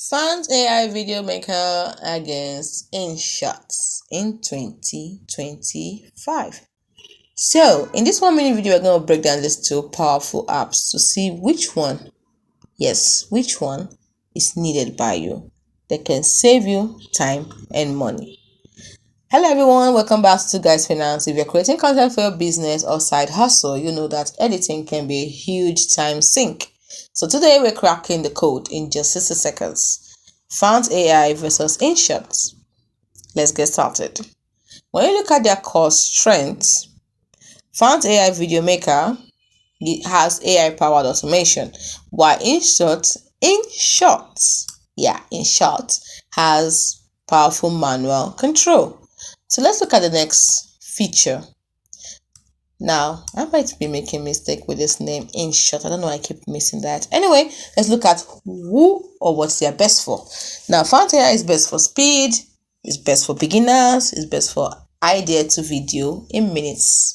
PHANT AI video maker against INSHOT in 2025. So, in this 1 minute video, we're going to break down these two powerful apps to see which one is needed by you that can save you time and money. Hello everyone, welcome back to Twoguysfinance. If you're creating content for your business or side hustle, you know that editing can be a huge time sink. So today we're cracking the code in just 60 seconds. PHANT AI versus INSHOT. Let's get started. When you look at their core strengths, PHANT AI video maker has AI powered automation, while INSHOT has powerful manual control. So let's look at the next feature. Now, I might be making a mistake with this name, INSHOT. I don't know why I keep missing that. Anyway, let's look at who or what they are best for. Now, PHANT AI is best for speed, it's best for beginners, it's best for idea to video in minutes.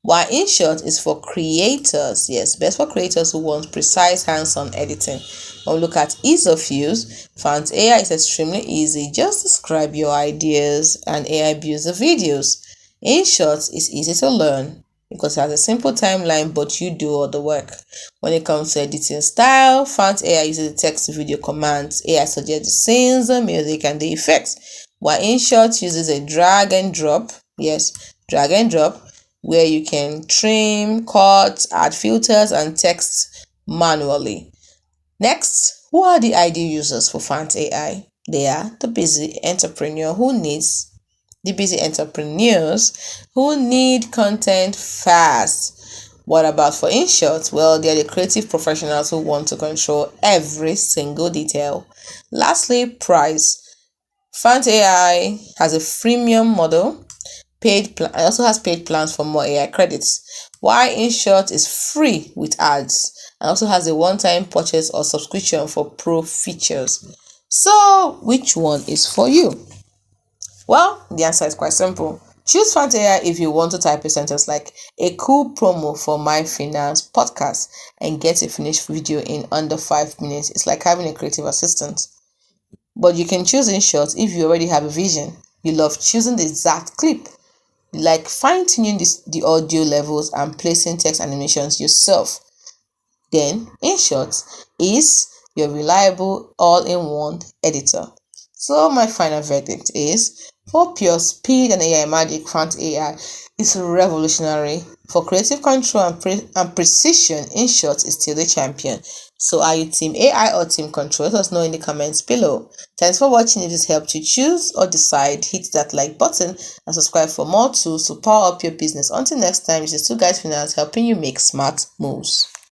While INSHOT is for creators, yes, best for creators who want precise hands-on editing. When we look at ease of use, PHANT AI is extremely easy. Just describe your ideas and AI builds the videos. INSHOT is easy to learn because it has a simple timeline, but you do all the work. When it comes to editing style, PHANT AI uses the text-to-video commands. AI suggests the scenes, the music, and the effects. While INSHOT uses a drag and drop, where you can trim, cut, add filters, and text manually. Next, who are the ideal users for PHANT AI? They are the busy entrepreneurs who need content fast. What about for INSHOT? Well, they are the creative professionals who want to control every single detail. Lastly, price. PHANT AI has a freemium model. It also has paid plans for more AI credits, while INSHOT is free with ads and also has a one-time purchase or subscription for pro features. So, which one is for you? Well, the answer is quite simple. Choose PHANT AI if you want to type a sentence like a cool promo for my finance podcast and get a finished video in under 5 minutes. It's like having a creative assistant. But you can choose INSHOT if you already have a vision. You love choosing the exact clip, like fine-tuning the audio levels and placing text animations yourself. Then INSHOT is your reliable all-in-one editor. So my final verdict is, for pure speed and AI magic, PHANT AI is revolutionary. For creative control and precision, INSHOT is still the champion. So are you team AI or team control? Let us know in the comments below. Thanks for watching. If this helped you choose or decide, hit that like button and subscribe for more tools to power up your business. Until next time, this is Twoguysfinance helping you make smart moves.